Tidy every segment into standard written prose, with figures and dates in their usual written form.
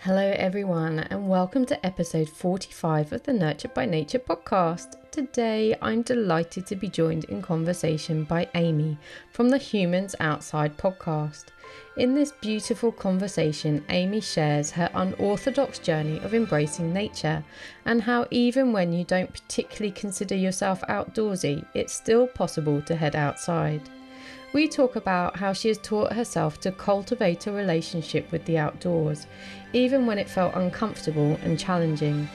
Hello, everyone, and welcome to episode 45 of the Nurtured by Nature podcast. Today, I'm delighted to be joined in conversation by Amy from the Humans Outside podcast. In this beautiful conversation, Amy shares her unorthodox journey of embracing nature and how even when you don't particularly consider yourself outdoorsy, it's still possible to head outside. We talk about how she has taught herself to cultivate a relationship with the outdoors, even when it felt uncomfortable and challenging.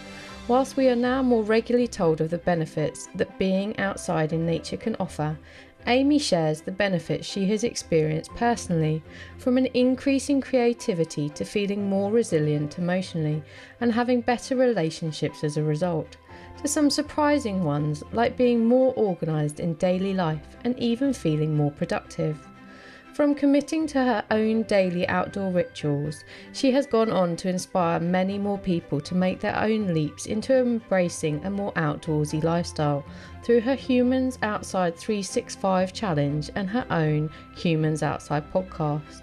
Whilst we are now more regularly told of the benefits that being outside in nature can offer, Amy shares the benefits she has experienced personally, from an increase in creativity to feeling more resilient emotionally and having better relationships as a result, to some surprising ones like being more organised in daily life and even feeling more productive. From committing to her own daily outdoor rituals, she has gone on to inspire many more people to make their own leaps into embracing a more outdoorsy lifestyle through her Humans Outside 365 challenge and her own Humans Outside podcast.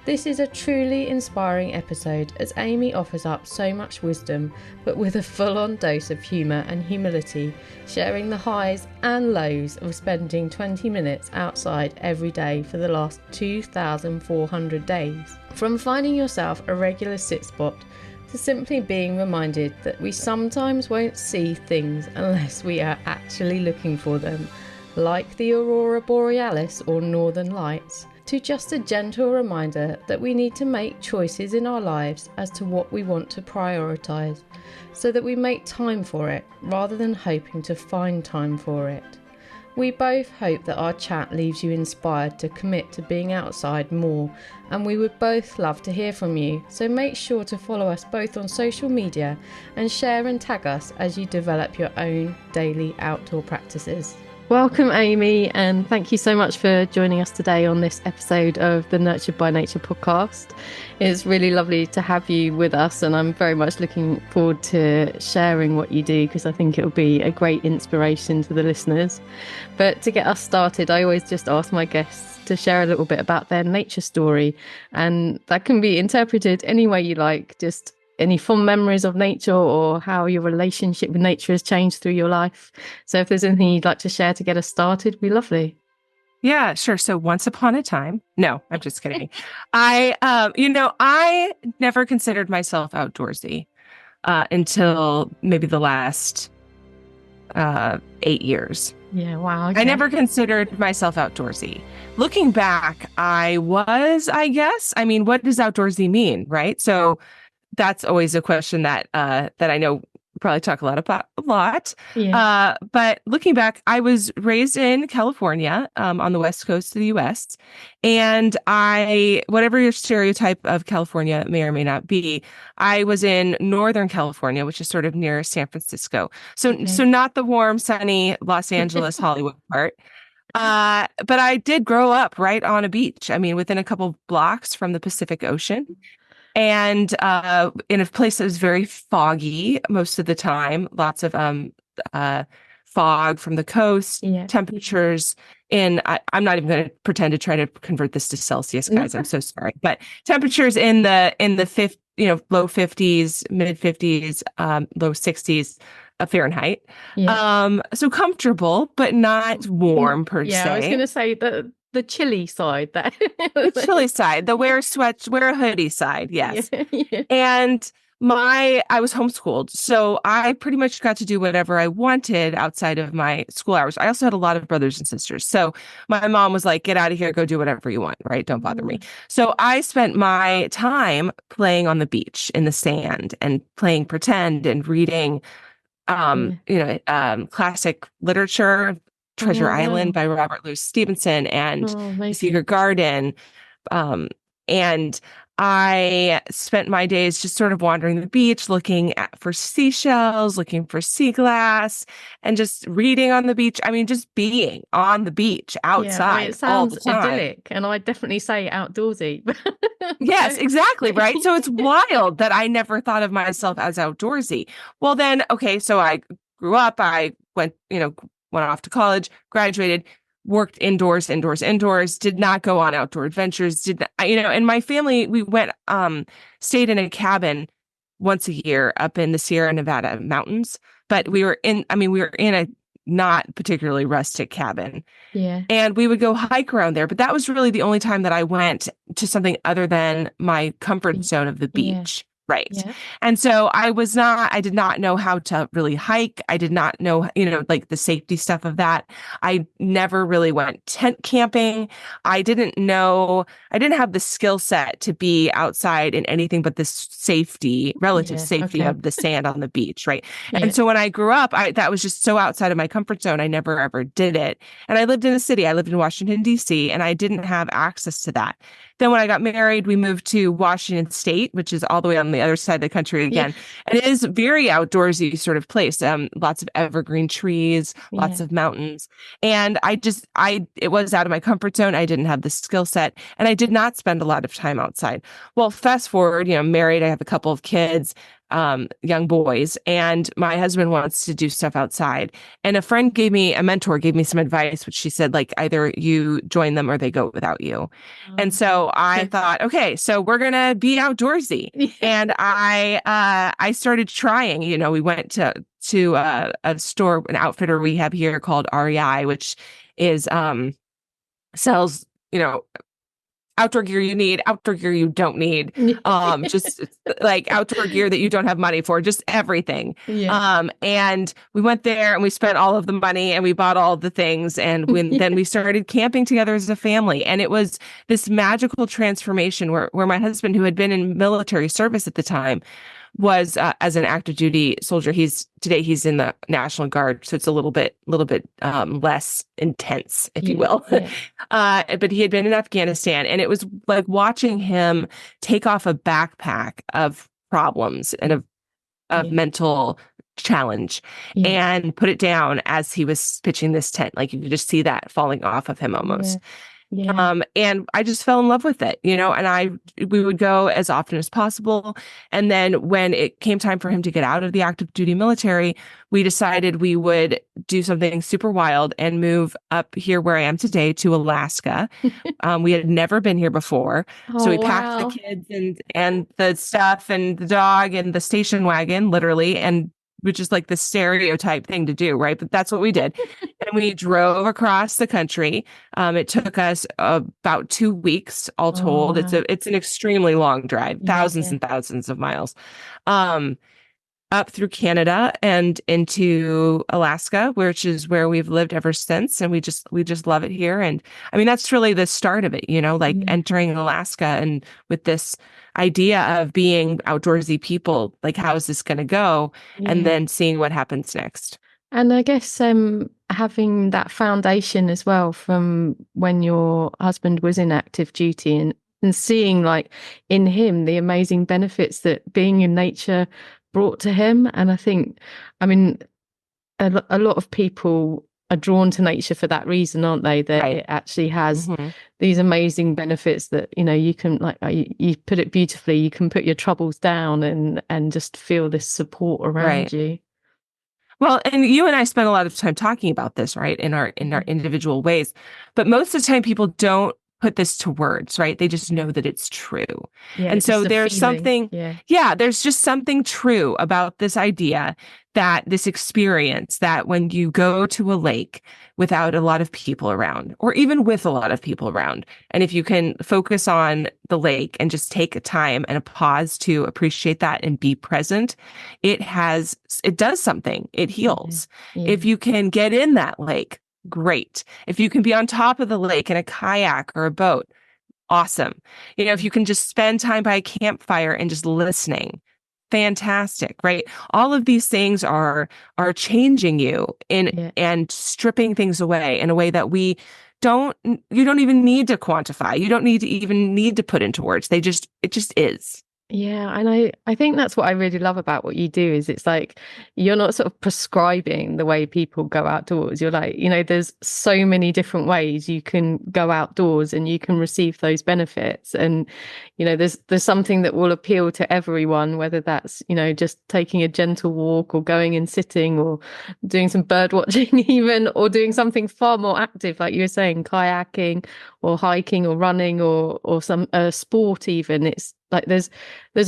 This is a truly inspiring episode as Amy offers up so much wisdom, but with a full-on dose of humour and humility, sharing the highs and lows of spending 20 minutes outside every day for the last 2,400 days. From finding yourself a regular sit spot to simply being reminded that we sometimes won't see things unless we are actually looking for them, like the aurora borealis or northern lights, to just a gentle reminder that we need to make choices in our lives as to what we want to prioritise, so that we make time for it rather than hoping to find time for it. We both hope that our chat leaves you inspired to commit to being outside more, and we would both love to hear from you, so make sure to follow us both on social media and share and tag us as you develop your own daily outdoor practices. Welcome, Amy, and thank you so much for joining us today on this episode of the Nurtured by Nature podcast. It's really lovely to have you with us, and I'm very much looking forward to sharing what you do because I think it will be a great inspiration to the listeners. But to get us started, I always just ask my guests to share a little bit about their nature story, and that can be interpreted any way you like, just any fond memories of nature or how your relationship with nature has changed through your life. So if there's anything you'd like to share to get us started, it'd be lovely. Yeah, sure. So once upon a time, no, I'm just kidding. I never considered myself outdoorsy until maybe the last 8 years. Yeah, wow. Okay. I never considered myself outdoorsy. Looking back, I was, I guess. I mean, what does outdoorsy mean, right? So that's always a question that I know we probably talk about a lot. Yeah. But looking back, I was raised in California, on the west coast of the U.S. And whatever your stereotype of California may or may not be, I was in Northern California, which is sort of near San Francisco. So not the warm, sunny Los Angeles, Hollywood part. But I did grow up right on a beach. I mean, within a couple blocks from the Pacific Ocean. And in a place that was very foggy most of the time, lots of fog from the coast, temperatures I'm not even going to pretend to try to convert this to Celsius, guys. I'm so sorry. But temperatures in the low 50s, mid 50s, low 60s Fahrenheit. Yeah. So comfortable, but not warm per se. Yeah, I was going to say the chilly side, the chilly side, the wear a hoodie side. Yes. Yeah. And I was homeschooled, so I pretty much got to do whatever I wanted outside of my school hours. I also had a lot of brothers and sisters. So my mom was like, get out of here, go do whatever you want, right? Don't bother me. So I spent my time playing on the beach in the sand and playing pretend and reading, classic literature, Treasure Island by Robert Louis Stevenson and The Secret Garden. And I spent my days just sort of wandering the beach, looking for seashells, looking for sea glass, and just reading on the beach. I mean, just being on the beach outside it sounds all the time. idyllic, and I'd definitely say outdoorsy. Yes, exactly, right? So it's wild that I never thought of myself as outdoorsy. Well, then, okay, so I grew up, I went off to college, graduated, worked indoors, did not go on outdoor adventures, in my family, we went, stayed in a cabin once a year up in the Sierra Nevada mountains. But we were in a not particularly rustic cabin. Yeah. And we would go hike around there. But that was really the only time that I went to something other than my comfort Y- zone of the Yeah. beach. Right. Yeah. And so I did not know how to really hike. I did not know, like the safety stuff of that. I never really went tent camping. I didn't have the skill set to be outside in anything but the relative Yeah. safety Okay. of the sand on the beach. Right. Yeah. And so when I grew up, that was just so outside of my comfort zone. I never ever did it. And I lived in a city. I lived in Washington, D.C., and I didn't have access to that. Then when I got married, we moved to Washington State, which is all the way on the other side of the country Yeah. again. And it is a very outdoorsy sort of place. Lots of evergreen trees, lots Yeah. of mountains. And it was out of my comfort zone. I didn't have the skill set and I did not spend a lot of time outside. Well, fast forward, married, I have a couple of kids, young boys, and my husband wants to do stuff outside. And a mentor gave me some advice, which she said, like, either you join them or they go without you. And so I thought, okay, so we're gonna be outdoorsy. Yeah. And I started trying. We went to a store, an outfitter we have here called REI, which is sells outdoor gear you need, outdoor gear you don't need, just like outdoor gear that you don't have money for, just everything. Yeah. And we went there and we spent all of the money and we bought all the things. And then we started camping together as a family. And it was this magical transformation where my husband, who had been in military service at the time, was as an active duty soldier. Today he's in the National Guard, so it's a little bit less intense, if you Yeah. will. Yeah. But he had been in Afghanistan, and it was like watching him take off a backpack of problems and of Yeah. mental challenge Yeah. and put it down as he was pitching this tent. Like you could just see that falling off of him Yeah. almost. Yeah. And I just fell in love with it, and we would go as often as possible. And then when it came time for him to get out of the active duty military, we decided we would do something super wild and move up here where I am today to Alaska. We had never been here before. So Oh, we packed the wow. kids and the stuff and the dog and the station wagon, literally, and which is like the stereotype thing to do, right? But that's what we did. And we drove across the country. It took us about 2 weeks all Oh, told. wow. It's an extremely long drive, thousands Yeah. and thousands of miles. Um, Up through Canada and into Alaska, which is where we've lived ever since. And we just love it here. And I mean, that's really the start of it, like Yeah. entering Alaska and with this idea of being outdoorsy people, like, how is this going to go? And Yeah. then seeing what happens next. And I guess having that foundation as well from when your husband was in active duty and seeing like in him the amazing benefits that being in nature brought to him. And I mean, a lot of people are drawn to nature for that reason, aren't they? That Right. it actually has hmm these amazing benefits that, you can, like you put it beautifully, you can put your troubles down and just feel this support around Right. you. Well, and you and I spend a lot of time talking about this, right? In our individual ways. But most of the time people don't put this to words, right? They just know that it's true. Yeah, And so just a there's feeling. something, Yeah. yeah, there's just something true about this idea, that this experience, that when you go to a lake without a lot of people around, or even with a lot of people around, and if you can focus on the lake and just take a time and a pause to appreciate that and be present, it does something. It heals. Yeah. If you can get in that lake, great. If you can be on top of the lake in a kayak or a boat, awesome. If you can just spend time by a campfire and just listening, fantastic, right? All of these things are changing you Yeah. and stripping things away in a way that you don't even need to quantify. You don't even need to put into words. It just is. Yeah, and I think that's what I really love about what you do is it's like you're not sort of prescribing the way people go outdoors. You're like, there's so many different ways you can go outdoors and you can receive those benefits. And, there's something that will appeal to everyone, whether that's, just taking a gentle walk or going and sitting or doing some bird watching even, or doing something far more active, like you were saying, kayaking or hiking or running or some sport even. Like there's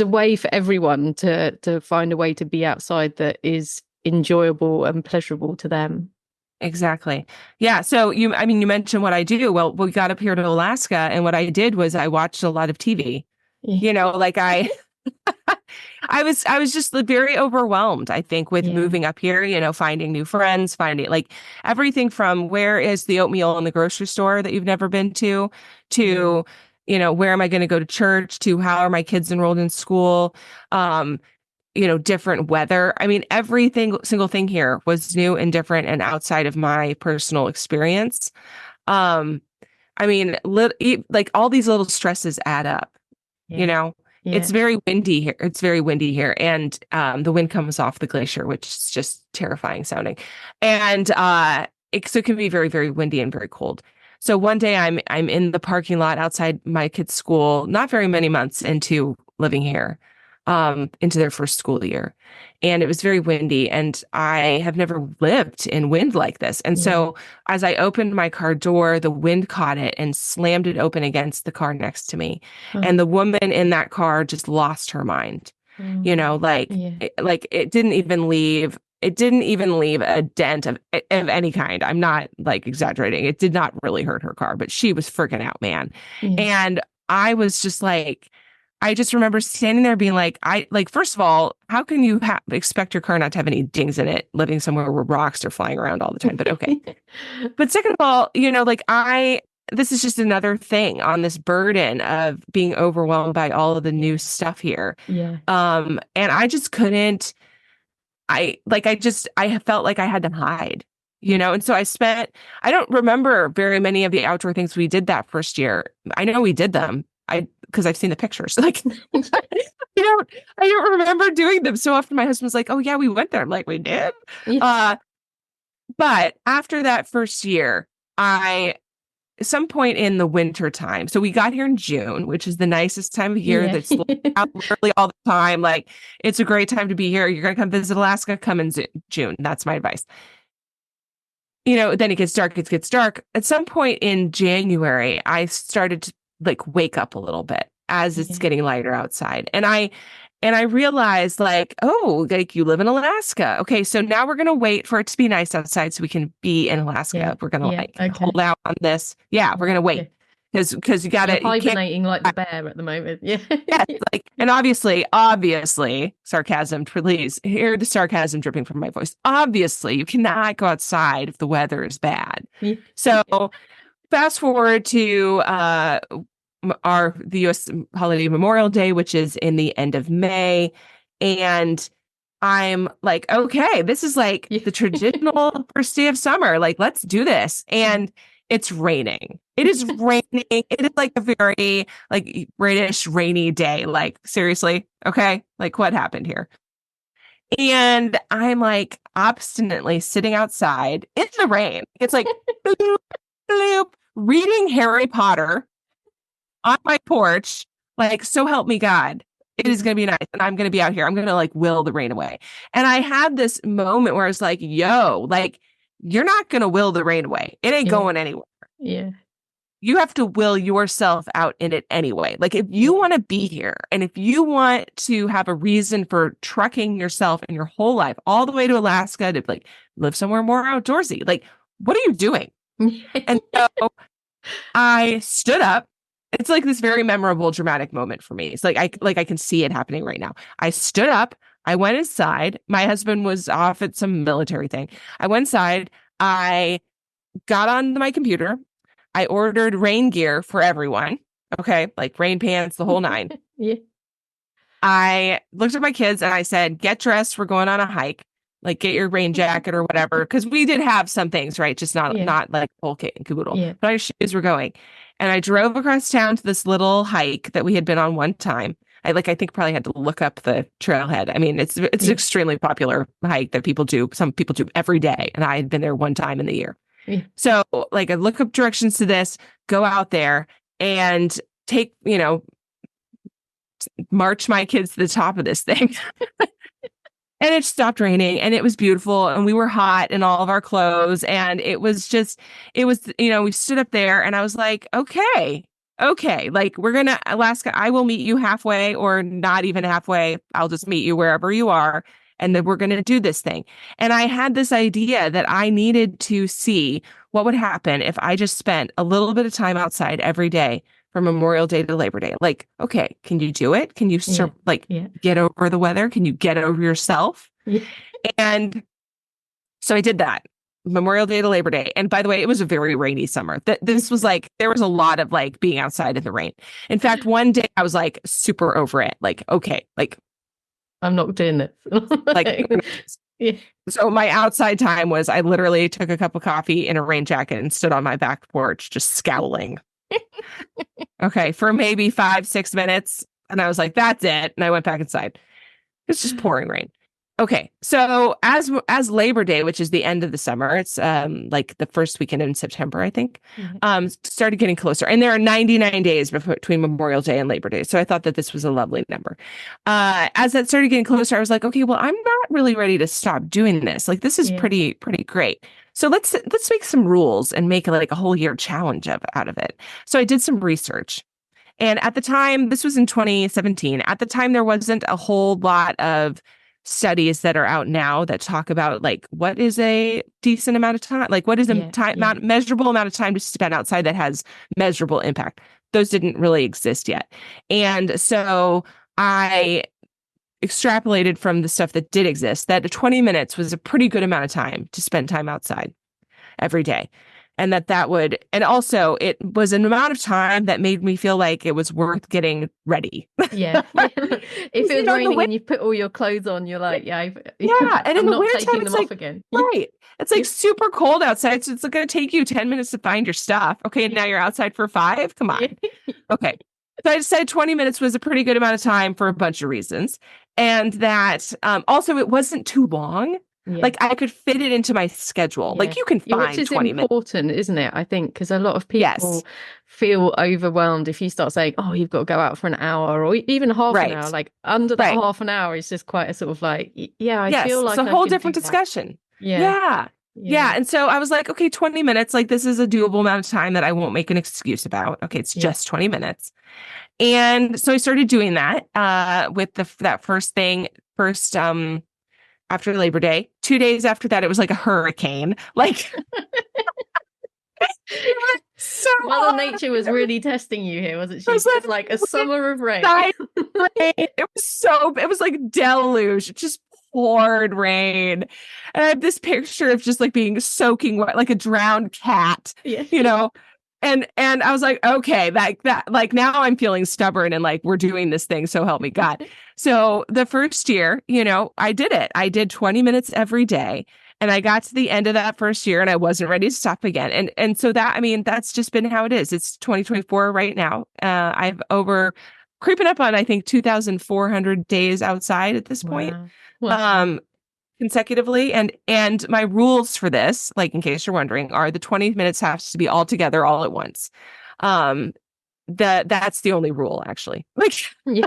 a way for everyone to find a way to be outside that is enjoyable and pleasurable to them. Exactly. Yeah. So I mean, you mentioned what I do. Well, we got up here to Alaska, and what I did was I watched a lot of TV. Yeah. Like I was just very overwhelmed, I think, with Yeah. moving up here, finding new friends, finding like everything from where is the oatmeal in the grocery store that you've never been Yeah. to, where am I going to go to church, to how are my kids enrolled in school, um, different weather. I mean, everything, single thing here was new and different and outside of my personal experience. Um, I mean, like all these little stresses add up, you Yeah. know. It's Yeah. very windy here. It's very windy here, and the wind comes off the glacier, which is just terrifying sounding. And so it can be very, very windy and very cold. So one day I'm in the parking lot outside my kid's school, not very many months into living here, into their first school year. And it was very windy, and I have never lived in wind like this. And Yeah. so as I opened my car door, the wind caught it and slammed it open against the car next to me. Oh, And the woman in that car just lost her mind. Like yeah. it didn't even leave. It didn't even leave a dent of any kind. I'm not like exaggerating. It did not really hurt her car, but she was freaking out, man. Yeah. And I was just like, I just remember standing there being like, first of all, how can you expect your car not to have any dings in it, living somewhere where rocks are flying around all the time? But okay. But second of all, this is just another thing on this burden of being overwhelmed by all of the new stuff here. Yeah. And I just couldn't, I felt like I had to hide, and so I don't remember very many of the outdoor things we did that first year. I know we did them. Because I've seen the pictures. Like, I don't remember doing them so often. My husband's like, "Oh yeah, we went there." I'm like, "We did." Yeah. Uh, but after that first year, some point in the winter time. So we got here in June, which is the nicest time of year Yeah. that's out literally all the time. Like it's a great time to be here. You're going to come visit Alaska, come in June. That's my advice. Then it gets dark, it gets dark. At some point in January, I started to like wake up a little bit as it's Yeah. getting lighter outside. And I realized like, oh, like you live in Alaska. Okay, so now we're gonna wait for it to be nice outside so we can be in Yeah. Alaska. We're gonna Yeah. like Okay. hold out on this. Yeah, we're gonna Yeah. wait. Because You're you can't. hibernating like the bear at the moment. Yeah. Yes, like, and obviously, sarcasm, please hear the sarcasm dripping from my voice. Obviously, you cannot go outside if the weather is bad. Yeah. So fast forward to the U.S. holiday Memorial Day, which is in the end of May, and I'm like, okay, this is like Yeah. the traditional first day of summer. Like, let's do this. And it's raining. It is raining. It is like a very like British rainy day. Like, seriously, okay, like what happened here? And I'm like obstinately sitting outside in the rain. It's like bloop, bloop, reading Harry Potter on my porch, like, so help me God. It is Yeah. going to be nice. And I'm going to be out here. I'm going to like will the rain away. And I had this moment where I was like, yo, like, you're not going to will the rain away. It ain't Yeah. going anywhere. Yeah. You have to will yourself out in it anyway. Like, if you want to be here and if you want to have a reason for trucking yourself and your whole life all the way to Alaska to like live somewhere more outdoorsy, like, what are you doing? And so I stood up. It's like this very memorable, dramatic moment for me. It's like I can see it happening right now. I stood up. I went inside. My husband was off at some military thing. I went inside. I got on my computer. I ordered rain gear for everyone. Okay, like rain pants, the whole nine. Yeah. I looked at my kids and I said, "Get dressed. We're going on a hike. Like, get your rain jacket or whatever." Because we did have some things, right? Just not Yeah. not like full kit and caboodle. Yeah. But our shoes were going. And I drove across town to this little hike that we had been on one time. I think probably had to look up the trailhead. I mean, it's an Yeah. extremely popular hike that people do. Some people do every day, and I had been there one time in the year. Yeah. So, like, I look up directions to this, go out there, and take, march my kids to the top of this thing. And it stopped raining and it was beautiful and we were hot in all of our clothes. And we stood up there and I was like, okay, okay, like we're gonna Alaska, I will meet you halfway or not even halfway. I'll just meet you wherever you are. And then we're going to do this thing. And I had this idea that I needed to see what would happen if I just spent a little bit of time outside every day from Memorial Day to Labor Day. Like, okay, can you do it? Can you Yeah. like Yeah. get over the weather? Can you get over yourself? Yeah. And so I did that. Memorial Day to Labor Day. And by the way, it was a very rainy summer. This was like, there was a lot of like being outside in the rain. In fact, one day I was like super over it. Like, okay, I'm not doing this. like, Yeah. so my outside time was I literally took a cup of coffee in a rain jacket and stood on my back porch just scowling. Okay, for maybe 5, 6 minutes. And I was like, that's it. And I went back inside. It's just pouring rain. Okay, so as Labor Day, which is the end of the summer, it's like the first weekend in September, I think, Yeah. started getting closer. And there are 99 days between Memorial Day and Labor Day. So I thought that this was a lovely number. As that started getting closer, I was like, okay, well, I'm not really ready to stop doing this. Like this is Yeah. pretty great. So let's make some rules and make like a whole year challenge out of it. So I did some research. And at the time, this was in 2017. At the time, there wasn't a whole lot of studies that are out now that talk about like what is a decent amount of time, like what is a Yeah. Yeah. measurable amount of time to spend outside that has measurable impact. Those didn't really exist yet. And so I extrapolated from the stuff that did exist that 20 minutes was a pretty good amount of time to spend time outside every day. And that would, and also it was an amount of time that made me feel like it was worth getting ready. Yeah. If it was raining and you put all your clothes on, you're like, yeah, Yeah. And in I'm the not wintertime, taking it's them like, off again. right. It's like super cold outside. So it's going to take you 10 minutes to find your stuff. Okay. And now you're outside for 5. Come on. Okay. So I decided 20 minutes was a pretty good amount of time for a bunch of reasons. And that also it wasn't too long. Yeah. Like I could fit it into my schedule. Yeah. Like you can Which find is 20 minutes. important, isn't it? I think because a lot of people Yes. feel overwhelmed if you start saying, "Oh, you've got to go out for an hour or even half an Right. hour." Like under that Right. half an hour is just quite a sort of like, yeah, I Yes. feel like It's a I whole can different do that. discussion. Yeah. Yeah. Yeah. And so I was like, okay, 20 minutes, like this is a doable amount of time that I won't make an excuse about. Okay, it's Yeah. just 20 minutes. And so I started doing that with that first after Labor Day. 2 days after that, it was like a hurricane. Like so Mother hard. Nature was really testing you here, wasn't she? It was Just like a summer of rain. It was like deluge. It just poured rain. And I have this picture of just like being soaking wet, like a drowned cat, Yeah. you know? And I was like, okay, that like now I'm feeling stubborn and like we're doing this thing. So help me God. So the first year, I did it. I did 20 minutes every day. And I got to the end of that first year and I wasn't ready to stop again. And so that's just been how it is. It's 2024 right now. I've creeping up on, I think, 2,400 days outside at this point. Wow. Consecutively. And my rules for this, like in case you're wondering, are the 20 minutes has to be all together all at once. That's the only rule, actually. Like Yeah.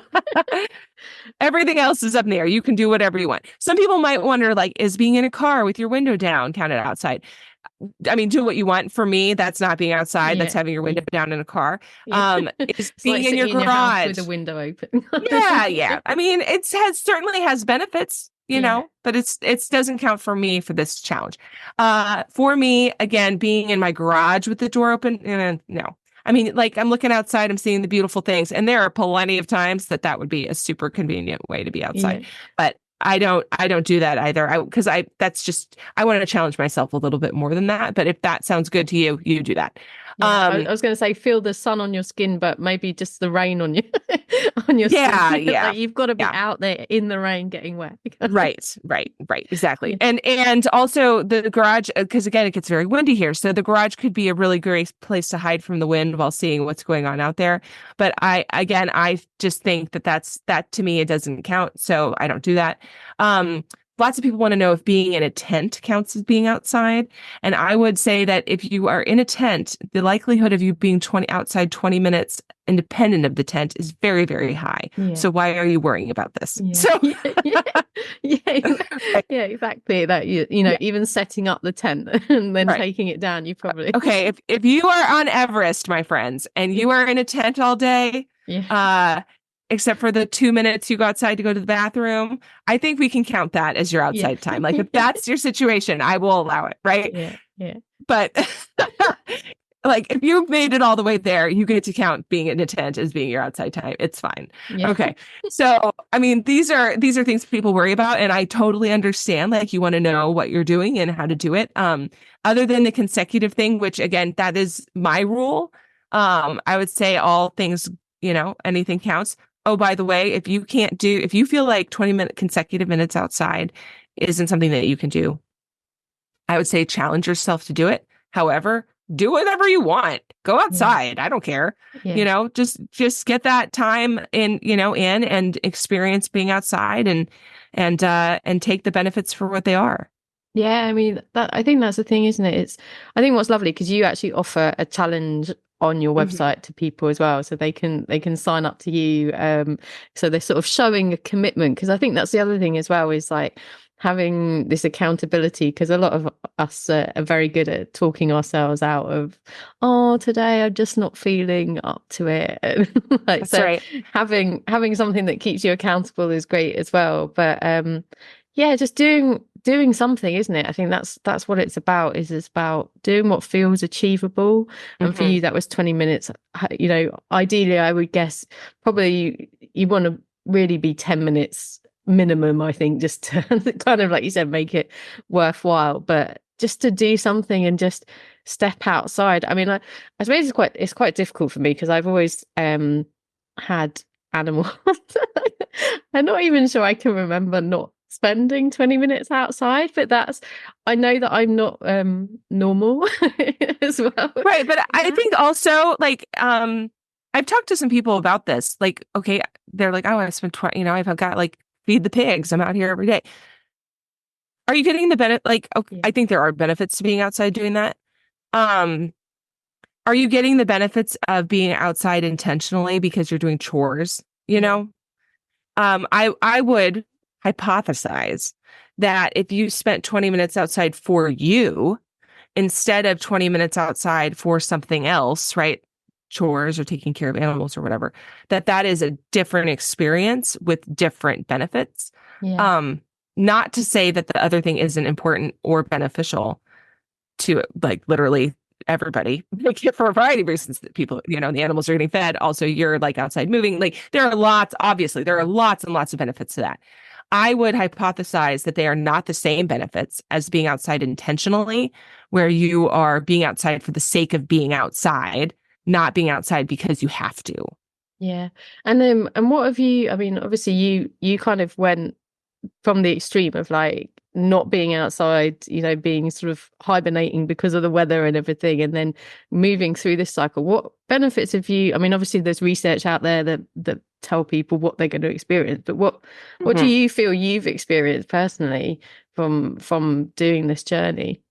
everything else is up in the air. You can do whatever you want. Some people might wonder, like, is being in a car with your window down counted outside? I mean, do what you want. For me, that's not being outside. That's having your window down in a car. Is being like in your garage with the window open. yeah. I mean, certainly has benefits, but it doesn't count for me for this challenge. For me, again, being in my garage with the door open, no. I mean, like I'm looking outside, I'm seeing the beautiful things, and there are plenty of times that would be a super convenient way to be outside. Yeah. But I don't do that either. I want to challenge myself a little bit more than that. But if that sounds good to you, you do that. Yeah, I was going to say, feel the sun on your skin, but maybe just the rain on you, on your skin. Yeah. Like you've got to be out there in the rain getting wet. Right. Exactly. Yeah. And also the garage, because again, it gets very windy here. So the garage could be a really great place to hide from the wind while seeing what's going on out there. But I just think that to me, it doesn't count. So I don't do that. lots of people want to know if being in a tent counts as being outside. And I would say that if you are in a tent, the likelihood of you being 20 minutes independent of the tent is very, very high. Yeah. So why are you worrying about this? Yeah. So yeah, yeah, yeah, exactly. That yeah, even setting up the tent and then right. taking it down, you probably Okay, if you are on Everest, my friends, and you are in a tent all day, yeah, uh, except for the 2 minutes you go outside to go to the bathroom, I think we can count that as your yeah, outside time. Like if that's your situation, I will allow it, right? yeah, yeah, But like if you've made it all the way there, you get to count being in a tent as being your outside time. It's fine. yeah, Okay. So, I mean, these are things people worry about, and I totally understand. Like you want to know what you're doing and how to do it. Other than the consecutive thing, which again, that is my rule. I would say all things, anything counts. Oh, by the way, if you feel like 20-minute consecutive minutes outside isn't something that you can do, I would say challenge yourself to do it. However, do whatever you want. Go yeah, outside. I don't care. yeah. Just get that time in and experience being outside and take the benefits for what they are. Yeah, I mean I think that's the thing, isn't it? I think what's lovely because you actually offer a challenge on your Mhm. website to people as well, so they can sign up to you. So they're sort of showing a commitment, because I think that's the other thing as well, is like having this accountability, because a lot of us are very good at talking ourselves out of, oh, today I'm just not feeling up to it. Like, That's so right. having something that keeps you accountable is great as well. But yeah, just doing something, isn't it? I think that's what it's about. It's about doing what feels achievable. And for Hmm. you, that was 20 minutes. Ideally, I would guess probably you want to really be 10 minutes minimum, I think, just to kind of, like you said, make it worthwhile. But just to do something and just step outside. I mean, I suppose it's quite difficult for me, because I've always had animals. I'm not even sure I can remember not spending 20 minutes outside, but I know that I'm not normal as well. Right. But I Yeah. think also like I've talked to some people about this. Like, okay, they're like, oh, I've spent 20, I've got like feed the pigs. I'm out here every day. Are you getting the benefit? Like, okay, Yeah. I think there are benefits to being outside doing that. Um, Are you getting the benefits of being outside intentionally because you're doing chores? You Yeah. know, I would hypothesize that if you spent 20 minutes outside for you instead of 20 minutes outside for something else, right? Chores or taking care of animals or whatever, that is a different experience with different benefits. Yeah. Um, Not to say that the other thing isn't important or beneficial to like literally everybody, like for a variety of reasons that people, the animals are getting fed. Also, you're like outside moving. Like obviously, there are lots and lots of benefits to that. I would hypothesize that they are not the same benefits as being outside intentionally, where you are being outside for the sake of being outside, not being outside because you have to. Yeah. And what have you, I mean, obviously you kind of went from the extreme of like not being outside, being sort of hibernating because of the weather and everything, and then moving through this cycle. What benefits have you, I mean, obviously there's research out there that tell people what they're going to experience, but what do Mhm. you feel you've experienced personally from doing this journey?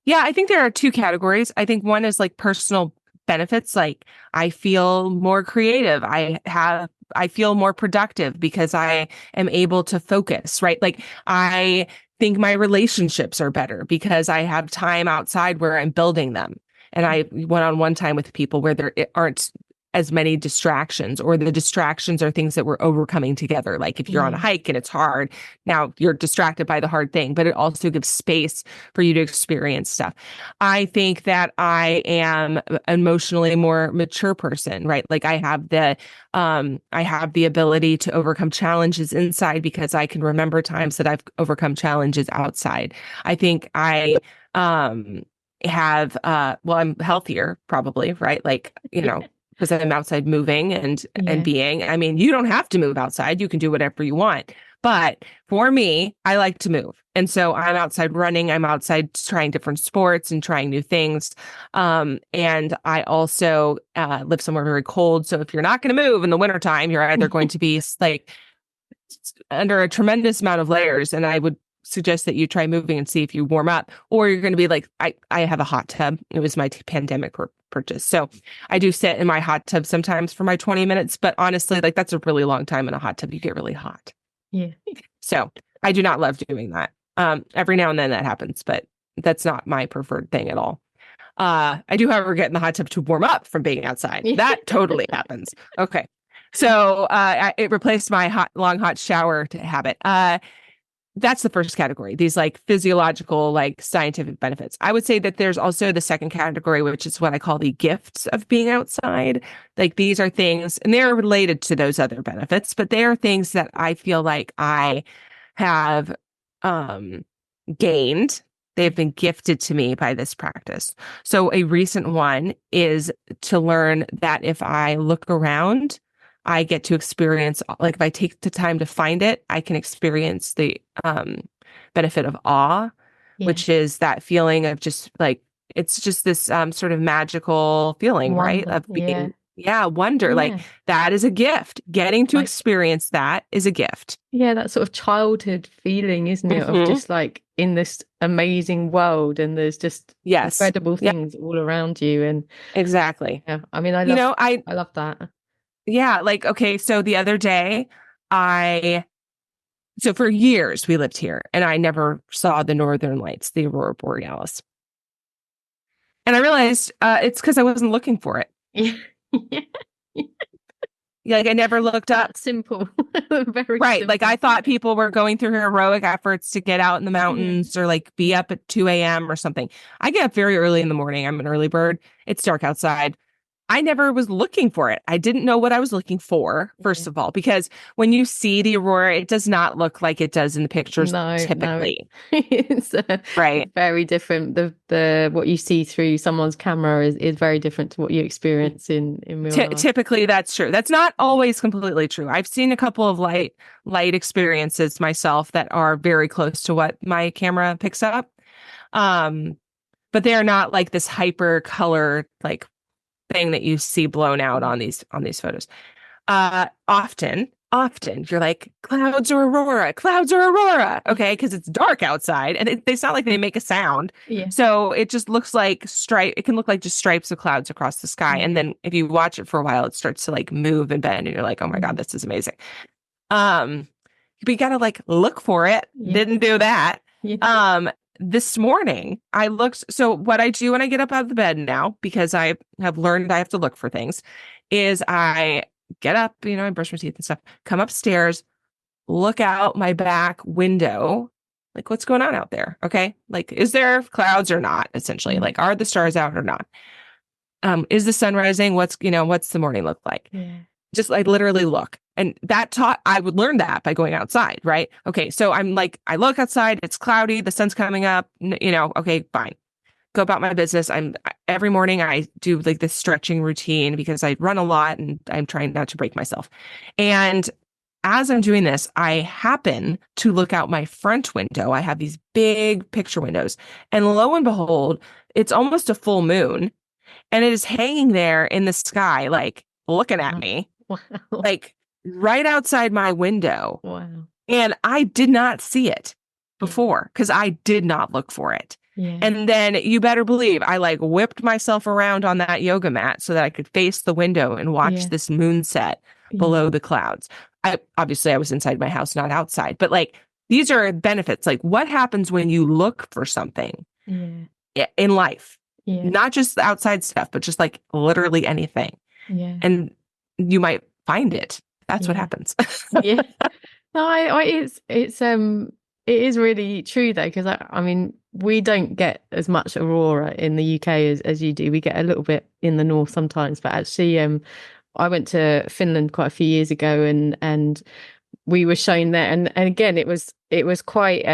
Yeah, I think there are two categories. I think one is like personal benefits, like I feel more creative. I feel more productive because I am able to focus, right? Like I think my relationships are better because I have time outside where I'm building them. And I one-on-one time with people where there aren't as many distractions, or the distractions are things that we're overcoming together. Like if you're on a Yeah. hike and it's hard, now you're distracted by the hard thing, but it also gives space for you to experience stuff. I think that I am emotionally more mature person, right? Like I have the ability to overcome challenges inside because I can remember times that I've overcome challenges outside. I think I have well, I'm healthier probably, right? Like, because I'm outside moving and Yeah. being. I mean, you don't have to move outside. You can do whatever you want. But for me, I like to move. And so I'm outside running, I'm outside trying different sports and trying new things. And I also live somewhere very cold. So if you're not going to move in the wintertime, you're either going to be like under a tremendous amount of layers. And I would suggest that you try moving and see if you warm up, or you're going to be like, I have a hot tub. It was my pandemic purchase. So I do sit in my hot tub sometimes for my 20 minutes, but honestly, like that's a really long time in a hot tub. You get really hot. Yeah. So I do not love doing that. Every now and then that happens, but that's not my preferred thing at all. I do, however, get in the hot tub to warm up from being outside. That totally happens. Okay. So it replaced my long hot shower habit. That's the first category, these like physiological, like scientific benefits. I would say that there's also the second category, which is what I call the gifts of being outside. Like these are things, and they're related to those other benefits, but they are things that I feel like I have gained. They've been gifted to me by this practice. So a recent one is to learn that if I look around, I get to experience, like if I take the time to find it, I can experience the benefit of awe, which is that feeling of just like, it's just this sort of magical feeling, right? Wonder. Of being, wonder. Like that is a gift. Getting to experience that is a gift. Yeah, that sort of childhood feeling, isn't it? Of just like in this amazing world and there's just incredible things all around you. And exactly. Yeah, I mean, I love that. Yeah, like, okay, so the other day, so for years we lived here and I never saw the Northern Lights, the Aurora Borealis. And I realized it's because I wasn't looking for it. Yeah, like I never looked up. Simple. Very right. Simple. Like I thought people were going through heroic efforts to get out in the mountains or like be up at 2 a.m. or something. I get up very early in the morning. I'm an early bird. It's dark outside. I never was looking for it. I didn't know what I was looking for, first of all, because when you see the aurora, it does not look like it does in the pictures typically. No. It's right. Very different. The what you see through someone's camera is very different to what you experience in real life. Typically, that's true. That's not always completely true. I've seen a couple of light experiences myself that are very close to what my camera picks up. But they are not like this hyper color, like thing that you see blown out on these photos. Often you're like clouds or aurora, okay, because it's dark outside and it's not like they make a sound. So it just looks like it can look like just stripes of clouds across the sky. And then if you watch it for a while, it starts to like move and bend and you're like, oh my God, this is amazing. But you gotta like look for it. Didn't do that. This morning I looked. So what I do when I get up out of the bed now, because I have learned I have to look for things, is I get up, I brush my teeth and stuff, come upstairs, look out my back window, like what's going on out there? Okay. Like, is there clouds or not? Essentially, like, are the stars out or not? Is the sun rising? What's the morning look like? Just like literally look. And I would learn that by going outside, right? Okay, so I'm like, I look outside, it's cloudy, the sun's coming up, okay, fine. Go about my business. Every morning I do like this stretching routine because I run a lot and I'm trying not to break myself. And as I'm doing this, I happen to look out my front window. I have these big picture windows, and lo and behold, it's almost a full moon, and it is hanging there in the sky, like looking at me. Wow. Like right outside my window. Wow. And I did not see it before because I did not look for it. And then you better believe I like whipped myself around on that yoga mat so that I could face the window and watch this moon set below the clouds. I was inside my house, not outside, but like these are benefits. Like what happens when you look for something in life, not just the outside stuff, but just like literally anything. And you might find it. That's what happens. No, it is really true though, because I mean, we don't get as much aurora in the UK as you do. We get a little bit in the north sometimes, but actually, I went to Finland quite a few years ago, and we were shown there, and again, it was quite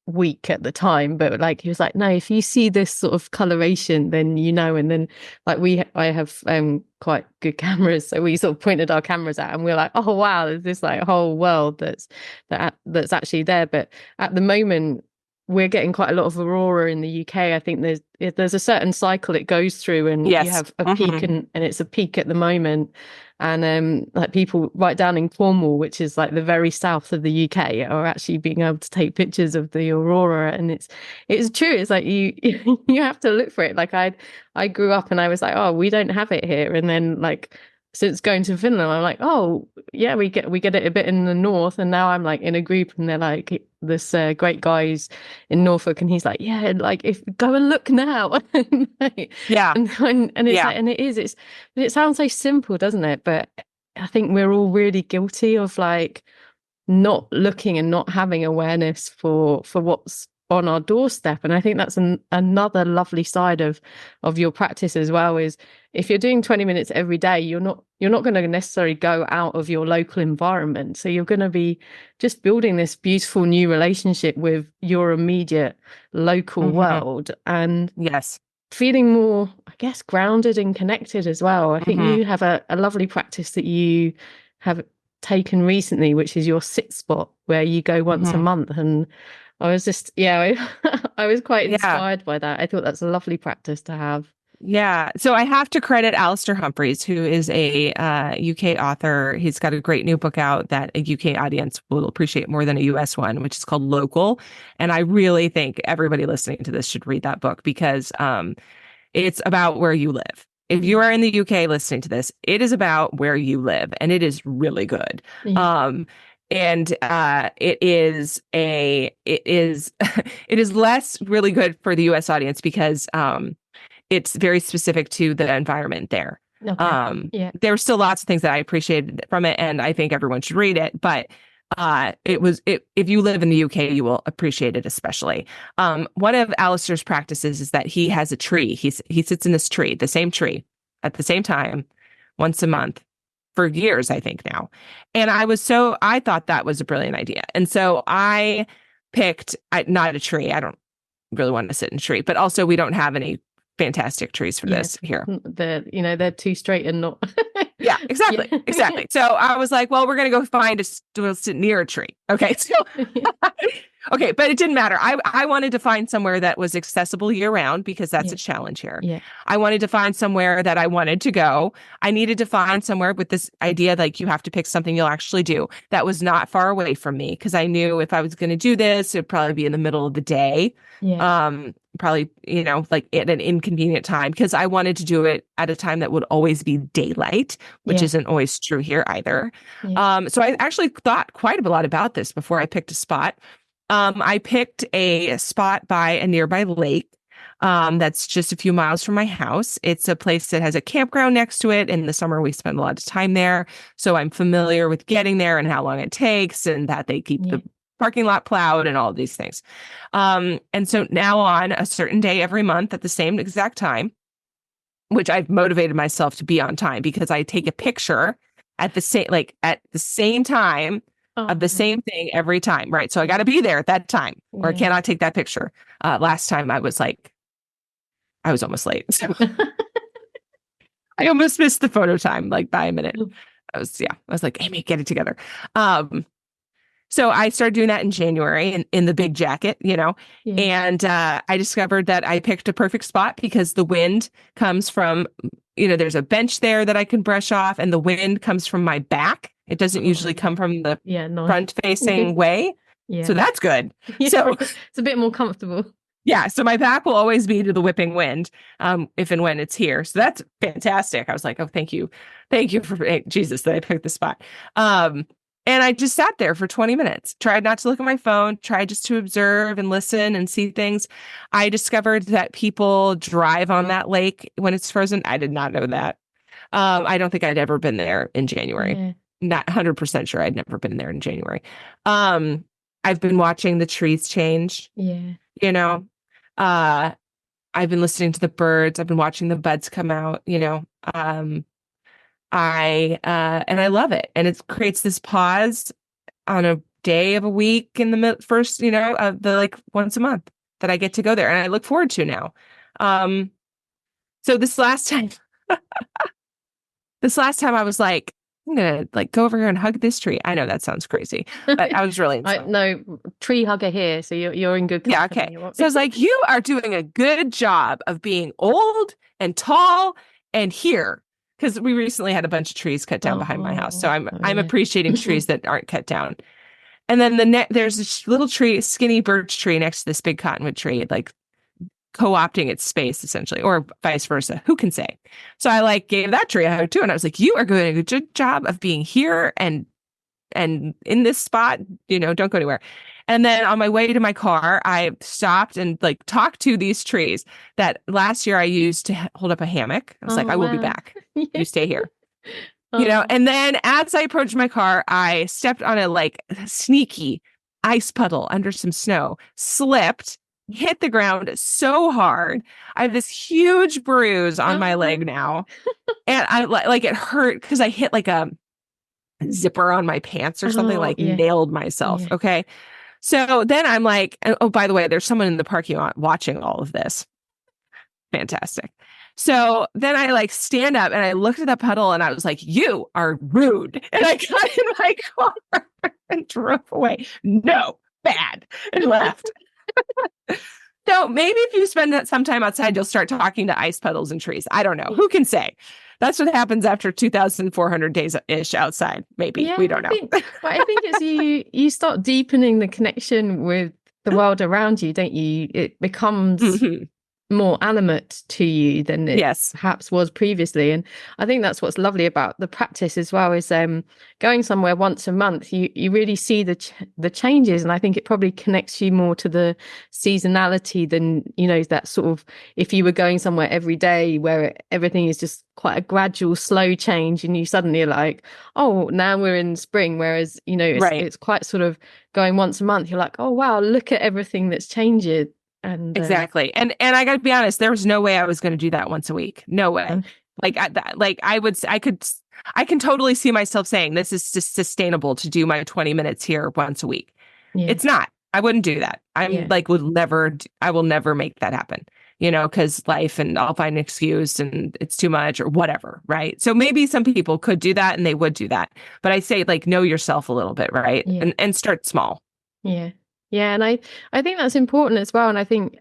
weak at the time, but like he was like, no, if you see this sort of coloration, then and then like I have quite good cameras, so we sort of pointed our cameras out and we're like, oh wow, there's this like whole world that's actually there. But at the moment we're getting quite a lot of aurora in the UK. I think there's a certain cycle it goes through, and you have a peak, and it's a peak at the moment, And like people right down in Cornwall, which is like the very south of the UK, are actually being able to take pictures of the aurora. And it's true. It's like you you have to look for it. Like I grew up and I was like, oh, we don't have it here. And then like since going to Finland, I'm like, oh yeah, we get it a bit in the north. And now I'm like in a group, and they're like this great guy's in Norfolk, and he's like, yeah, like if go and look now. Yeah. And it's Yeah. like, and it sounds so simple, doesn't it? But I think we're all really guilty of like not looking and not having awareness for what's on our doorstep. And I think that's another lovely side of your practice as well, is if you're doing 20 minutes every day, you're not going to necessarily go out of your local environment. So you're going to be just building this beautiful new relationship with your immediate local Hmm. world, and Yes. feeling more, I guess, grounded and connected as well. I think Hmm. you have a lovely practice that you have taken recently, which is your sit spot, where you go once a Hmm. month. And I was just, yeah, I was quite Yeah. inspired by that. I thought that's a lovely practice to have. Yeah. So I have to credit Alistair Humphreys, who is a UK author. He's got a great new book out that a UK audience will appreciate more than a US one, which is called Local. And I really think everybody listening to this should read that book because it's about where you live. If you Yeah. are in the UK listening to this, it is about where you live, and it is really good. Yeah. Um, and it is it is less really good for the US audience because it's very specific to the environment there. Okay. Yeah. There were still lots of things that I appreciated from it, and I think everyone should read it. But if you live in the UK, you will appreciate it especially. One of Alistair's practices is that he has a tree. He sits in this tree, the same tree, at the same time, once a month for years, I think now. And I thought that was a brilliant idea. And so I picked not a tree. I don't really want to sit in a tree, but also we don't have any fantastic trees for Yeah. this here. They're too straight and not. Yeah, exactly. Yeah. Exactly. So I was like, well, we're going to go find we'll sit near a tree. Okay. So, okay. But it didn't matter. I wanted to find somewhere that was accessible year round because that's Yeah. a challenge here. Yeah. I wanted to find somewhere that I wanted to go. I needed to find somewhere with this idea like you have to pick something you'll actually do that was not far away from me because I knew if I was going to do this, it'd probably be in the middle of the day. Yeah. Probably, like at an inconvenient time because I wanted to do it at a time that would always be daylight, which Yeah. isn't always true here either. Yeah. So I actually thought quite a lot about this before I picked a spot. I picked a spot by a nearby lake. That's just a few miles from my house. It's a place that has a campground next to it. In the summer, we spend a lot of time there. So I'm familiar with getting there and how long it takes and that they keep Yeah. the parking lot plowed and all of these things. And so now on a certain day every month at the same exact time, which I've motivated myself to be on time because I take a picture at the same time of the same thing every time. Right. So I got to be there at that time or I Yeah. cannot take that picture. Last time I was almost late. So I almost missed the photo time like by a minute. I was like, Amy, get it together. So I started doing that in January in the big jacket, Yeah. and I discovered that I picked a perfect spot because the wind comes from, there's a bench there that I can brush off, and the wind comes from my back. It doesn't usually come from the Yeah. Nice. front facing way. Yeah. So that's good. Yeah. So It's a bit more comfortable. yeah, so my back will always be to the whipping wind, if and when it's here. So that's fantastic. I was like, oh, thank you for Jesus that I picked the spot. And I just sat there for 20 minutes, tried not to look at my phone, tried just to observe and listen and see things. I discovered that people drive on that lake when it's frozen. I did not know that. I don't think I'd ever been there in January. Yeah. Not 100% sure I'd never been there in January. I've been watching the trees change. Yeah. I've been listening to the birds. I've been watching the buds come out, and I love it. And it creates this pause on a day of a week in the first, once a month that I get to go there. And I look forward to now. So this last time I was like, I'm going to go over here and hug this tree. I know that sounds crazy, but I was really inspired. No, tree hugger here. So you're in good company. Yeah. Okay. So I was like, you are doing a good job of being old and tall and here. because we recently had a bunch of trees cut down behind my house. So Oh, oh I'm yeah. appreciating trees that aren't cut down. And then there's this little tree, skinny birch tree next to this big cottonwood tree, like co-opting its space essentially, or vice versa. Who can say? So I like gave that tree a hug too, and I was like, "You are doing a good job of being here and in this spot. Don't go anywhere." And then on my way to my car, I stopped and like talked to these trees that last year I used to hold up a hammock. I was like, Oh "I will be wow. back. Yeah. You stay here." Oh. And then as I approached my car, I stepped on a like sneaky ice puddle under some snow, slipped, hit the ground so hard. I have this huge bruise on my leg Oh. now. And I like it hurt because I hit like a zipper on my pants or something, Oh like yeah. nailed myself. Yeah. Okay. So then I'm like, oh, by the way, there's someone in the parking lot watching all of this. Fantastic. So then I like stand up and I looked at that puddle and I was like, "You are rude." And I got in my car and drove away. No, bad, and left. So maybe if you spend that some time outside, you'll start talking to ice puddles and trees. I don't know. Who can say? That's what happens after 2,400 days ish outside. Maybe. Yeah, We don't know. but I think it's you start deepening the connection with the world around you, don't you? It becomes Mhm. more animate to you than it Yes. perhaps was previously. And I think that's what's lovely about the practice as well, is going somewhere once a month, you really see the changes. And I think it probably connects you more to the seasonality than, that sort of, if you were going somewhere every day where everything is just quite a gradual, slow change, and you suddenly are like, oh, now we're in spring. Whereas, Right. it's quite sort of going once a month. You're like, oh wow, look at everything that's changing. And Exactly. And I got to be honest, there was no way I was going to do that once a week. No way. uh, I can totally see myself saying this is just sustainable to do my 20 minutes here once a week. yeah, It's not. I wouldn't do that. I'm yeah, like, I will never make that happen, because life, and I'll find an excuse and it's too much or whatever. Right. So maybe some people could do that and they would do that. But I say like, know yourself a little bit. Right. yeah, And start small. yeah, yeah. And I think that's important as well. And I think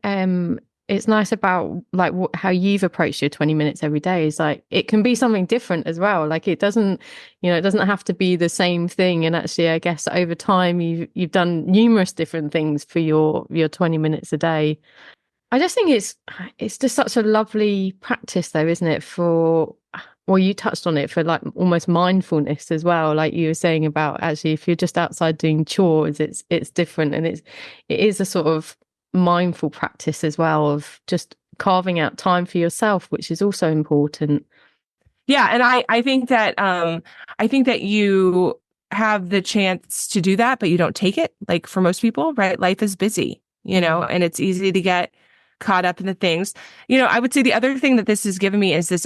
it's nice about like how you've approached your 20 minutes every day is like it can be something different as well. Like it doesn't have to be the same thing. And actually, I guess over time you've done numerous different things for your 20 minutes a day. I just think it's just such a lovely practice though, isn't it? Well, you touched on it for like almost mindfulness as well. Like you were saying about actually if you're just outside doing chores, it's different, and it is a sort of mindful practice as well of just carving out time for yourself, which is also important. Yeah, and I think that you have the chance to do that, but you don't take it. Like for most people, right? Life is busy, Yeah, and it's easy to get caught up in the things. I would say the other thing that this has given me is this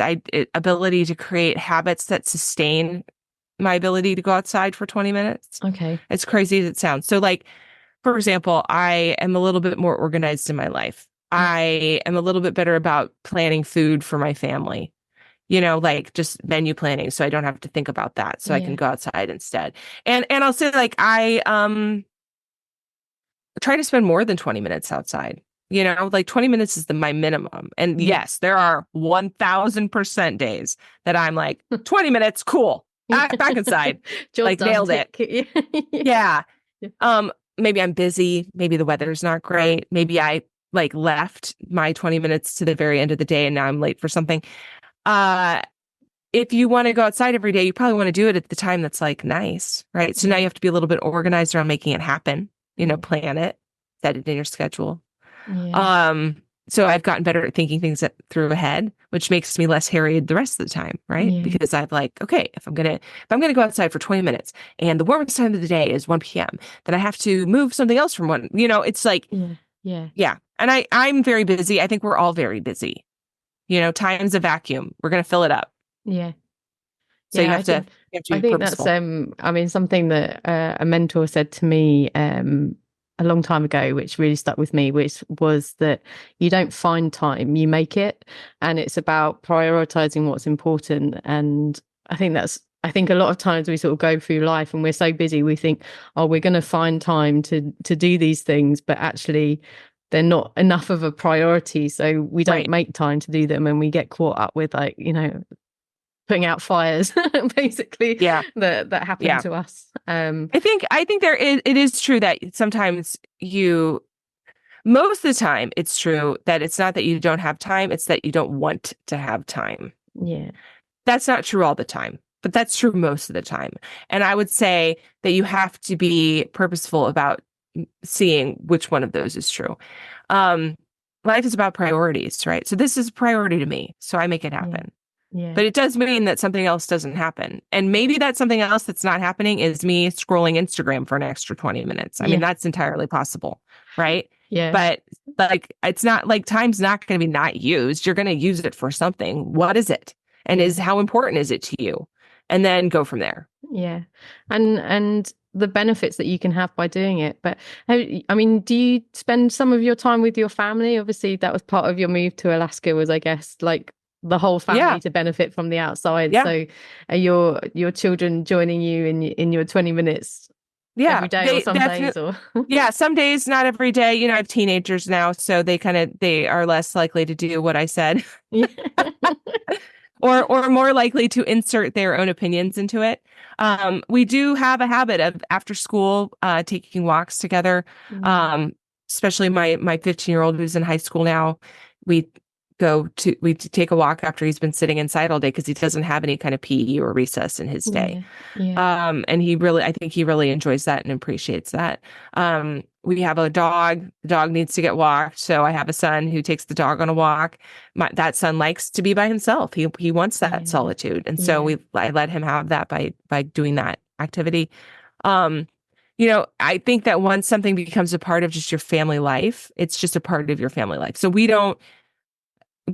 ability to create habits that sustain my ability to go outside for 20 minutes. okay. As crazy as it sounds. So like, for example, I am a little bit more organized in my life. Yeah, I am a little bit better about planning food for my family, like just menu planning. So I don't have to think about that. So I can yeah, go outside instead. And I'll say like I try to spend more than 20 minutes outside. Like 20 minutes is my minimum. And yeah. yes, there are 1000% days that I'm like 20 minutes, cool. Back inside. Job Like done, nailed it. tick. Yeah. Yeah. Yeah. Maybe I'm busy. Maybe the weather's not great. Maybe I like left my 20 minutes to the very end of the day and now I'm late for something. Uh, if you want to go outside every day, you probably want to do it at the time that's like nice, right? So now Yeah. you have to be a little bit organized around making it happen, Yeah. plan it, set it in your schedule. Yeah. Um, so I've gotten better at thinking things through ahead, which makes me less harried the rest of the time, right? Yeah. Because I've like, okay, if I'm gonna go outside for 20 minutes and the warmest time of the day is 1 p.m., then I have to move something else from one, it's like, Yeah. Yeah. yeah. And I'm very busy. I think we're all very busy. Time's a vacuum. We're gonna fill it up. Yeah. So you Yeah. have to I be think that's purposeful. I mean something that a mentor said to me a long time ago, which really stuck with me, which was that you don't find time, you make it. And it's about prioritizing what's important. And I think a lot of times we sort of go through life and we're so busy, we think, oh, we're going to find time to do these things, but actually they're not enough of a priority. So we don't Right. make time to do them, and we get caught up with like, putting out fires, basically, Yeah. that happen Yeah. to us. I think it is true that sometimes most of the time it's true that it's not that you don't have time, it's that you don't want to have time. Yeah, That's not true all the time, but that's true most of the time. And I would say that you have to be purposeful about seeing which one of those is true. Um, Life is about priorities, right? So this is a priority to me, so I make it yeah, happen. yeah, But it does mean that something else doesn't happen. And maybe that something else that's not happening is me scrolling Instagram for an extra 20 minutes. I mean, yeah, that's entirely possible, right? yeah, But like, it's not like time's not going to be not used. You're going to use it for something. What is it? And yeah. how important is it to you? And then go from there. Yeah, and the benefits that you can have by doing it. But I mean, do you spend some of your time with your family? Obviously, that was part of your move to Alaska, was, I guess, like the whole Yeah. family to benefit from the outside. Yeah. So are your children joining you in your 20 minutes Yeah. every day, or They some days, definitely, or yeah, some days, not every day. I have teenagers now, so they are less likely to do what I said. yeah, Or more likely to insert their own opinions into it. We do have a habit of after school taking walks together. mm, Um, Especially my 15-year-old who's in high school now. We we take a walk after he's been sitting inside all day because he doesn't have any kind of PE or recess in his day. yeah, yeah, And I think he really enjoys that and appreciates that. We have a dog. The dog needs to get walked. So I have a son who takes the dog on a walk. That son likes to be by himself. He wants that yeah, solitude. And so yeah, I let him have that by doing that activity. Um, I think that once something becomes a part of just your family life, it's just a part of your family life. So we don't,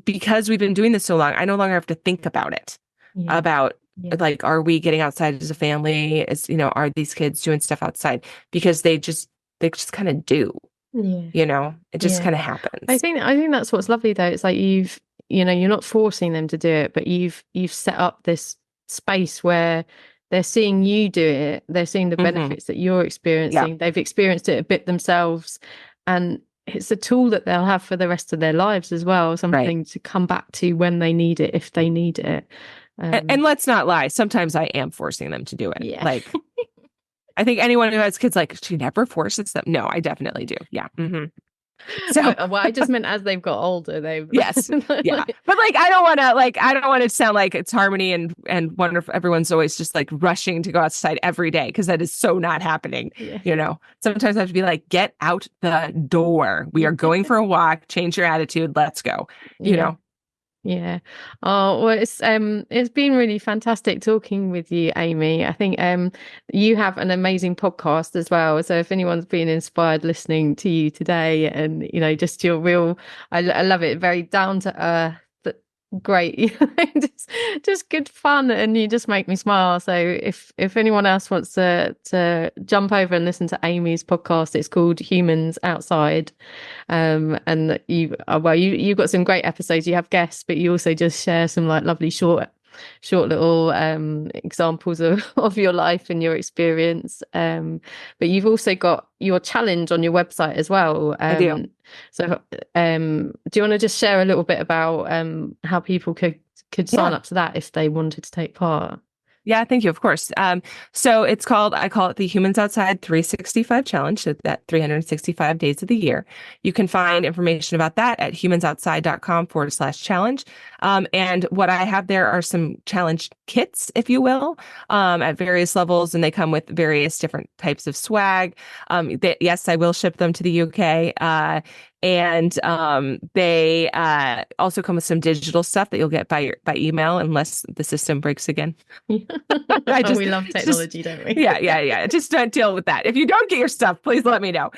because we've been doing this so long, I no longer have to think about it, yeah, about yeah, like, are we getting outside as a family? Are these kids doing stuff outside? Because they just kind of do, yeah, it just yeah. kind of I happens. think that's what's lovely though. It's like you're not forcing them to do it, but you've set up this space where they're seeing you do it. They're seeing the Hmm. benefits that you're Yeah, experiencing. They've experienced it a bit themselves, and it's a tool that they'll have for the rest of their lives as well. right. Something to come back to when they need it, if they need it. And let's not lie. Sometimes I am forcing them to do it. Yeah. Like, I think anyone who has kids, like, she never forces them. No, I definitely do. Yeah. Hmm. So, But well, I just meant as they've got older, they've yes. Yeah. But like, I don't want to sound like it's harmony and wonderful. Everyone's always just like rushing to go outside every day because that is so not happening. yeah. Sometimes I have to be like, get out the door. We are going for a walk. Change your attitude. Let's go. You Yeah. know, Yeah. Oh, well, it's been really fantastic talking with you, Amy. I think you have an amazing podcast as well. So if anyone's been inspired listening to you today, and just your real, I love it, very down to earth, but great, just good fun, and you just make me smile. So if anyone else wants to jump over and listen to Amy's podcast, it's called Humans Outside. And you've got some great episodes. You have guests, but you also just share some like lovely short little examples of your life and your experience. But you've also got your challenge on your website as well. I do. So do you want to just share a little bit about how people could sign Yeah. up to that if they wanted to take part? Yeah, thank you. Of course. So I call it the Humans Outside 365 Challenge. So that 365 days of the year. You can find information about that at humansoutside.com/challenge. And what I have there are some challenge kits, if you will, at various levels, and they come with various different types of swag. Yes, I will ship them to the UK. And they also come with some digital stuff that you'll get by email unless the system breaks again. I Oh, just, we love just, technology, don't we? yeah, yeah, yeah. Just don't deal with that. If you don't get your stuff, please let me know.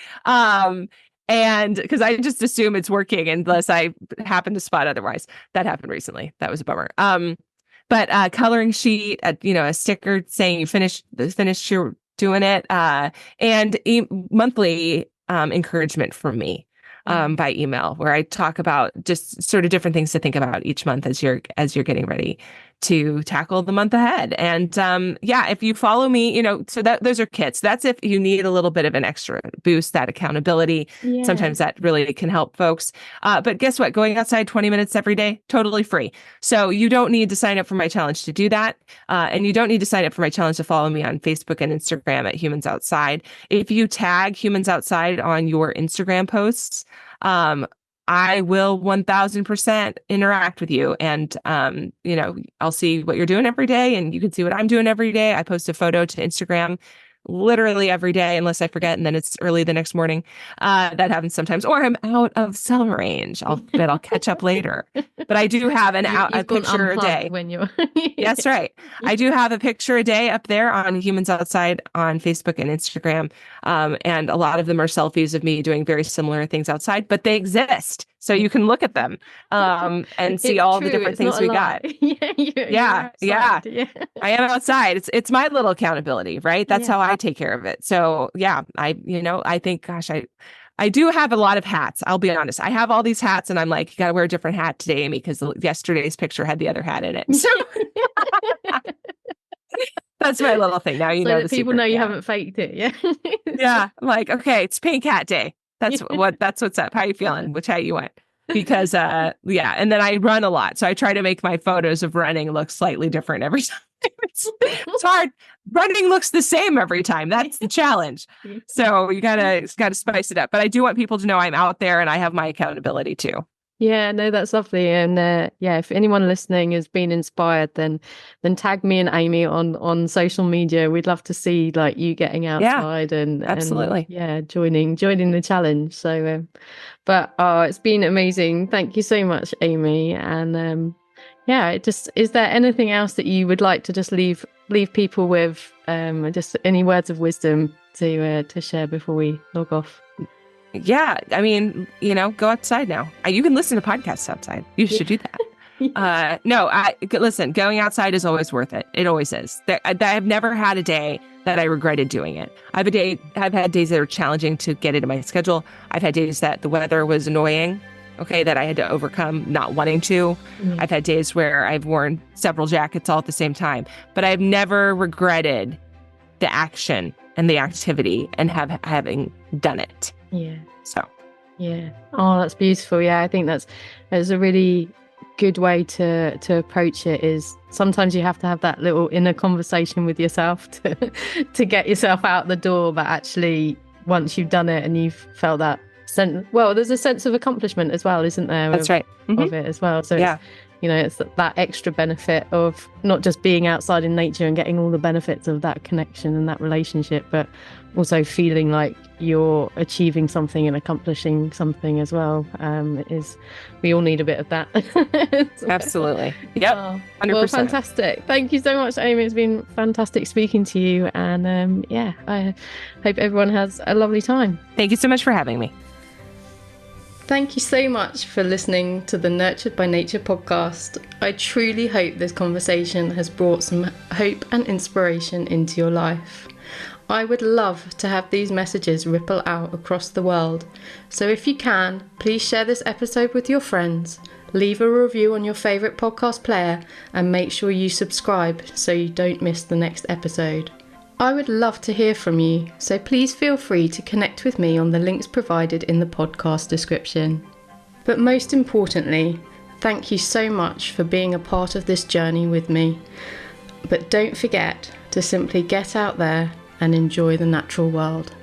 And because I just assume it's working unless I happen to spot otherwise. That happened recently. That was a bummer. But coloring sheet, a sticker saying you finished your doing it, and monthly encouragement from me by email, where I talk about just sort of different things to think about each month as you're getting ready to tackle the month ahead. And if you follow me, so those are kits. That's if you need a little bit of an extra boost, that accountability. Yeah. Sometimes that really can help folks. But guess what? Going outside 20 minutes every day, totally free. So you don't need to sign up for my challenge to do that. And you don't need to sign up for my challenge to follow me on Facebook and Instagram at Humans Outside. If you tag Humans Outside on your Instagram posts, I will 1000% interact with you. And, I'll see what you're doing every day, and you can see what I'm doing every day. I post a photo to Instagram literally every day, unless I forget, and then it's early the next morning. That happens sometimes, or I'm out of cell range. I'll catch up later. But I do have a picture a day. When you're That's right. I do have a picture a day up there on Humans Outside on Facebook and Instagram. And a lot of them are selfies of me doing very similar things outside, but they exist. So you can look at them and see all the different things we got. Yeah. I am outside. It's my little accountability, right? That's how I take care of it. So I think, gosh, I do have a lot of hats. I'll be honest. I have all these hats, and I'm like, you got to wear a different hat today, Amy, because yesterday's picture had the other hat in it. So that's my little thing. Now you know that people know you haven't faked it. Yeah. Yeah. I'm like, okay, it's pink hat day. That's what's up. How you feeling? Which hat you want? Because and then I run a lot. So I try to make my photos of running look slightly different every time. It's hard. Running looks the same every time. That's the challenge. So you gotta spice it up. But I do want people to know I'm out there and I have my accountability too. Yeah, no, that's lovely. And if anyone listening has been inspired, then tag me and Amy on social media. We'd love to see like you getting outside and absolutely. Joining the challenge. So but it's been amazing. Thank you so much, Amy. And is there anything else that you would like to just leave people with? Just any words of wisdom to share before we log off? Yeah. I mean, go outside now. You can listen to podcasts outside. You should do that. Listen, going outside is always worth it. It always is. I've never had a day that I regretted doing it. I've had days that are challenging to get into my schedule. I've had days that the weather was annoying. Okay, that I had to overcome not wanting to. I've had days where I've worn several jackets all at the same time, but I've never regretted the action and the activity and having done it. Yeah. So. Yeah. Oh, that's beautiful. Yeah, I think that's a really good way to approach it. Is sometimes you have to have that little inner conversation with yourself to get yourself out the door. But actually, once you've done it and you've felt that sense, there's a sense of accomplishment as well, isn't there? That's right. Of it as well. So it's that extra benefit of not just being outside in nature and getting all the benefits of that connection and that relationship, but also feeling like you're achieving something and accomplishing something as well. We all need a bit of that. Absolutely. Yep. 100%. Well, fantastic. Thank you so much, Amy. It's been fantastic speaking to you. And I hope everyone has a lovely time. Thank you so much for having me. Thank you so much for listening to the Nurtured by Nature podcast. I truly hope this conversation has brought some hope and inspiration into your life. I would love to have these messages ripple out across the world. So if you can, please share this episode with your friends, leave a review on your favourite podcast player, and make sure you subscribe so you don't miss the next episode. I would love to hear from you, so please feel free to connect with me on the links provided in the podcast description. But most importantly, thank you so much for being a part of this journey with me. But don't forget to simply get out there and enjoy the natural world.